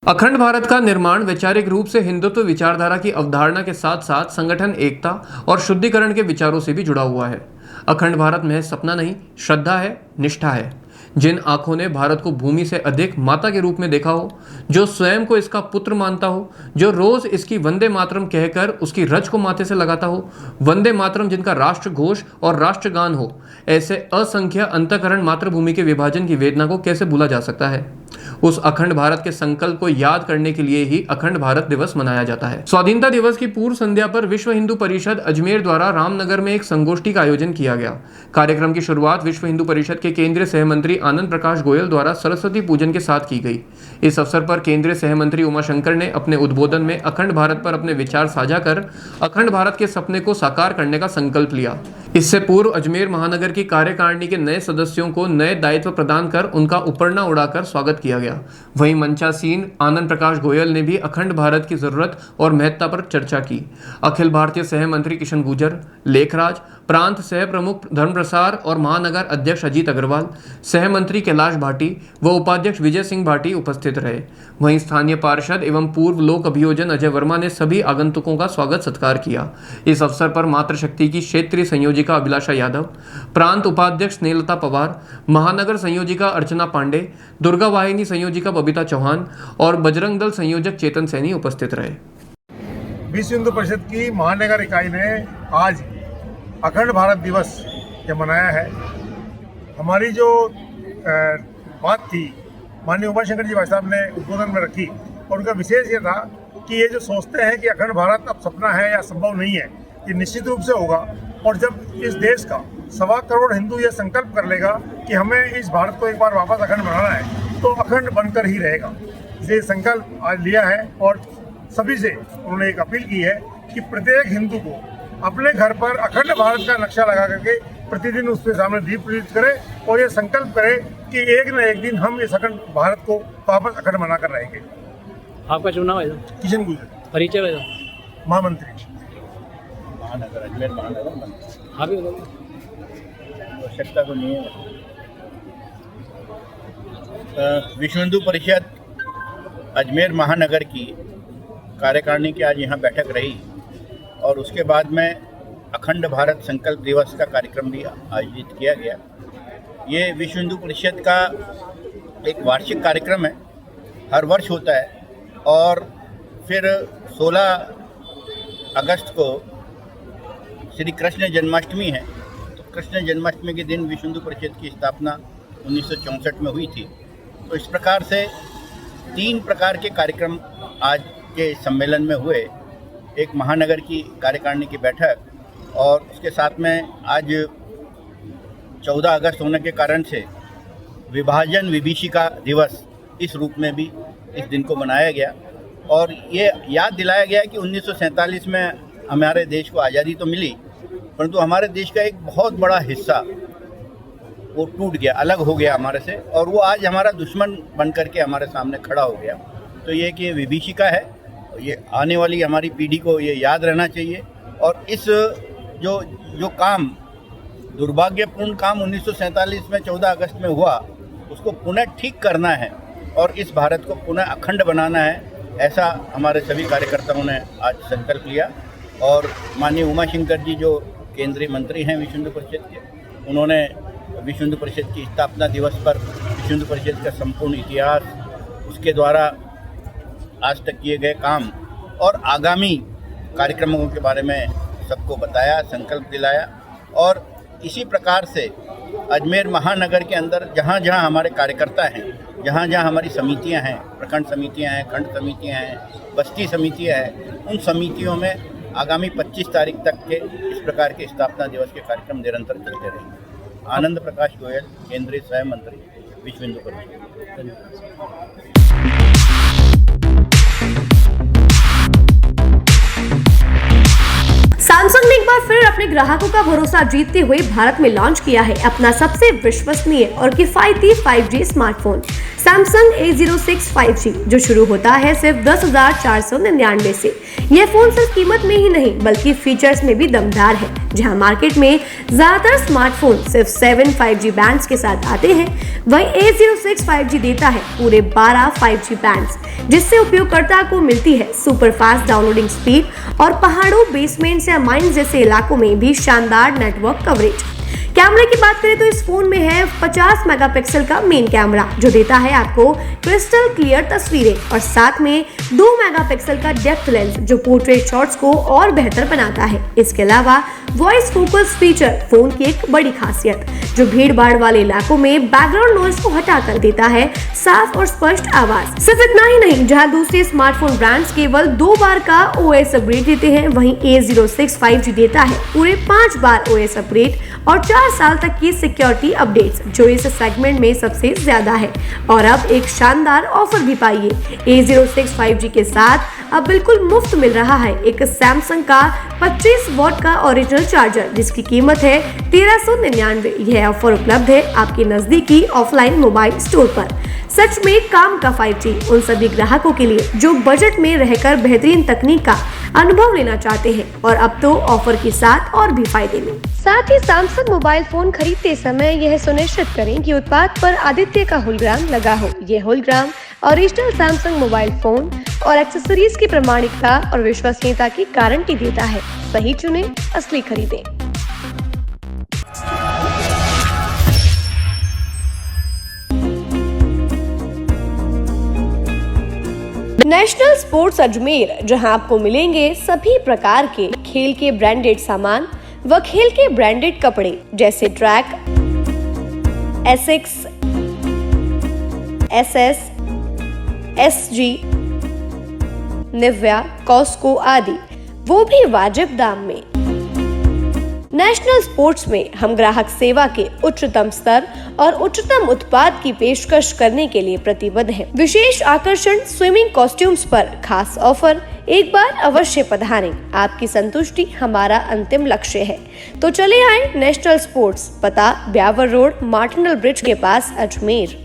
अखंड भारत का निर्माण वैचारिक रूप से हिंदुत्व विचारधारा की अवधारणा के साथ साथ संगठन एकता और शुद्धिकरण के विचारों से भी जुड़ा हुआ है। अखंड भारत महज सपना नहीं, श्रद्धा है, निष्ठा है। जिन आंखों ने भारत को भूमि से अधिक माता के रूप में देखा हो, जो स्वयं को इसका पुत्र मानता हो, जो रोज इसकी वंदे मातरम कहकर उसकी रज को माथे से लगाता हो, वंदे मातरम जिनका राष्ट्र घोष और राष्ट्रगान हो, ऐसे असंख्य अंतःकरण मातृभूमि के विभाजन की वेदना को कैसे भूला जा सकता है। उस अखंड भारत के संकल्प को याद करने के लिए ही अखंड भारत दिवस मनाया जाता है। स्वाधीनता दिवस की पूर्व संध्या पर विश्व हिंदू परिषद अजमेर द्वारा रामनगर में एक संगोष्ठी का आयोजन किया गया। कार्यक्रम की शुरुआत विश्व हिंदू परिषद के केंद्रीय सहमंत्री आनंद प्रकाश गोयल द्वारा सरस्वती पूजन के साथ की गई। इस अवसर पर केंद्रीय सहमंत्री उमाशंकर ने अपने उद्बोधन में अखंड भारत पर अपने विचार साझा कर अखंड भारत के सपने को साकार करने का संकल्प लिया। इससे पूर्व अजमेर महानगर की कार्यकारिणी के नए सदस्यों को नए दायित्व प्रदान कर उनका उपरना उड़ाकर स्वागत किया गया। वहीं मंचासीन आनंद प्रकाश गोयल ने भी अखंड भारत की जरूरत और महत्ता पर चर्चा की। अखिल भारतीय सह मंत्री किशन गुर्जर, लेखराज, प्रांत सह प्रमुख धर्मप्रसार और महानगर अध्यक्ष अजीत अग्रवाल, सह मंत्री कैलाश भाटी व उपाध्यक्ष विजय सिंह भाटी उपस्थित रहे। वहीं स्थानीय पार्षद एवं पूर्व लोक अभियोजन अजय वर्मा ने सभी आगंतुकों का स्वागत सत्कार किया। इस अवसर पर मातृशक्ति की क्षेत्रीय संयोजिका अभिलाषा यादव, प्रांत उपाध्यक्ष स्नेहलता पवार, महानगर संयोजिका अर्चना पांडे, दुर्गा वाहिनी संयोजिका बबीता चौहान और बजरंग दल संयोजक चेतन सैनी उपस्थित रहे। विश्व हिंदू परिषद की महानगर इकाई ने आज अखंड भारत दिवस ये मनाया है। हमारी जो बात थी माननीय उमाशंकर जी भाई साहब ने उद्बोधन में रखी और उनका विशेष ये था कि ये जो सोचते हैं कि अखंड भारत अब सपना है या संभव नहीं है, ये निश्चित रूप से होगा। और जब इस देश का 1.25 करोड़ हिंदू ये संकल्प कर लेगा कि हमें इस भारत को एक बार वापस अखंड बनाना है, तो अखंड बनकर ही रहेगा। ये संकल्प आज लिया है और सभी से उन्होंने एक अपील की है कि प्रत्येक हिंदू को अपने घर पर अखंड भारत का नक्शा लगा करके प्रतिदिन उसके सामने दीप प्रज्वलित करे और ये संकल्प करे कि एक न एक दिन हम इस अखंड भारत को वापस अखंड बनाकर रहेंगे। आपका चुनाव है किशन गुर्जर, परिचय है महामंत्री महानगर अजमेर महानगर मंत्री। हाँ भी बताइए। आवश्यकता तो नहीं है। विश्व हिंदू परिषद अजमेर महानगर की कार्यकारिणी की आज यहाँ बैठक रही और उसके बाद में अखंड भारत संकल्प दिवस का कार्यक्रम भी आयोजित किया गया। ये विश्व हिंदू परिषद का एक वार्षिक कार्यक्रम है, हर वर्ष होता है। और फिर 16 अगस्त को श्री कृष्ण जन्माष्टमी है, तो कृष्ण जन्माष्टमी के दिन विश्व हिंदू परिषद की स्थापना 1964 में हुई थी। तो इस प्रकार से 3 प्रकार के कार्यक्रम आज के सम्मेलन में हुए। एक महानगर की कार्यकारिणी की बैठक और उसके साथ में आज 14 अगस्त होने के कारण से विभाजन विभीषिका दिवस इस रूप में भी इस दिन को मनाया गया। और ये याद दिलाया गया कि 1947 में हमारे देश को आज़ादी तो मिली, परंतु हमारे देश का एक बहुत बड़ा हिस्सा वो टूट गया, अलग हो गया हमारे से, और वो आज हमारा दुश्मन बन करके हमारे सामने खड़ा हो गया। तो ये कि विभीषिका है, ये आने वाली हमारी पीढ़ी को ये याद रहना चाहिए। और इस जो काम, दुर्भाग्यपूर्ण काम 1947 में 14 अगस्त में हुआ, उसको पुनः ठीक करना है और इस भारत को पुनः अखंड बनाना है, ऐसा हमारे सभी कार्यकर्ताओं ने आज संकल्प लिया। और माननीय उमाशंकर जी जो केंद्रीय मंत्री हैं विश्व हिंदू परिषद के, उन्होंने विश्व हिंदू परिषद की स्थापना दिवस पर विश्व हिंदू परिषद का संपूर्ण इतिहास, उसके द्वारा आज तक किए गए काम और आगामी कार्यक्रमों के बारे में सबको बताया, संकल्प दिलाया। और इसी प्रकार से अजमेर महानगर के अंदर जहाँ जहाँ हमारे कार्यकर्ता हैं, जहाँ जहाँ हमारी समितियाँ हैं, प्रखंड समितियाँ हैं, खंड समितियाँ हैं, बस्ती समितियाँ हैं, उन समितियों में आगामी 25 तारीख तक के इस प्रकार के स्थापना दिवस के कार्यक्रम निरंतर चलते रहेंगे। आनंद प्रकाश गोयल, केंद्रीय सह मंत्री, विश्व हिंदू परिषद। सैमसंग ने एक बार फिर अपने ग्राहकों का भरोसा जीतते हुए भारत में लॉन्च किया है अपना सबसे विश्वसनीय और किफायती 5G smartphone. Samsung A06 5G जो शुरू होता है सिर्फ 10,499 से। यह फोन सिर्फ कीमत में ही नहीं बल्कि फीचर्स में भी दमदार है। जहां मार्केट में ज्यादातर स्मार्टफोन सिर्फ 7 5G बैंड्स के साथ आते हैं, वहीं A06 5G देता है पूरे 12 5G बैंड्स, जिससे उपयोगकर्ता को मिलती है सुपर फास्ट डाउनलोडिंग स्पीड और पहाड़ों, बेसमेंट्स या माइंस जैसे इलाकों में भी शानदार नेटवर्क कवरेज। कैमरे की बात करें तो इस फोन में है 50 मेगापिक्सल का मेन कैमरा जो देता है आपको क्रिस्टल क्लियर तस्वीरें, और साथ में 2 मेगापिक्सल का डेप्थ लेंस जो पोर्ट्रेट शॉट्स को और बेहतर बनाता है। इसके अलावा वॉइस फोकस फीचर फोन की एक बड़ी खासियत जो भीड़ भाड़ वाले इलाकों में बैकग्राउंड नॉइज को हटाकर देता है साफ और स्पष्ट आवाज। सिर्फ इतना ही नहीं, जहां दूसरे स्मार्टफोन ब्रांड्स केवल 2 बार का OS अपग्रेड देते हैं, वहीं A06 5G देता है पूरे 5 बार OS अपग्रेड और 4 साल तक की सिक्योरिटी अपडेट्स, जो इस सेगमेंट में सबसे ज्यादा है। और अब एक शानदार ऑफर भी पाइए। A06 5G के साथ अब बिल्कुल मुफ्त मिल रहा है एक सैमसंग का 25 वॉट का ओरिजिनल चार्जर, जिसकी कीमत है 1399। यह ऑफर उपलब्ध है आपके नजदीकी ऑफलाइन मोबाइल स्टोर पर। सच में काम का 5G उन सभी ग्राहकों के लिए जो बजट में रहकर बेहतरीन तकनीक का अनुभव लेना चाहते हैं, और अब तो ऑफर के साथ और भी फायदे में। साथ ही सैमसंग मोबाइल फोन खरीदते समय यह सुनिश्चित करें कि उत्पाद पर आदित्य का होलोग्राम लगा हो। यह hologram original Samsung mobile phone और एक्सेसरीज की प्रामाणिकता और विश्वसनीयता की गारंटी देता है। सही चुनें, असली खरीदें। नेशनल स्पोर्ट्स अजमेर, जहां आपको मिलेंगे सभी प्रकार के खेल के ब्रांडेड सामान व खेल के ब्रांडेड कपड़े जैसे track, Asics, SS, SG, Nivia, Cosco आदि, वो भी वाजिब दाम में। नेशनल स्पोर्ट्स में हम ग्राहक सेवा के उच्चतम स्तर और उच्चतम उत्पाद की पेशकश करने के लिए प्रतिबद्ध हैं। विशेष आकर्षण स्विमिंग कॉस्ट्यूम्स पर खास ऑफर, एक बार अवश्य पधारें। आपकी संतुष्टि हमारा अंतिम लक्ष्य है। तो चले आए नेशनल स्पोर्ट्स, पता ब्यावर रोड, मार्टिनल ब्रिज के पास, अजमेर।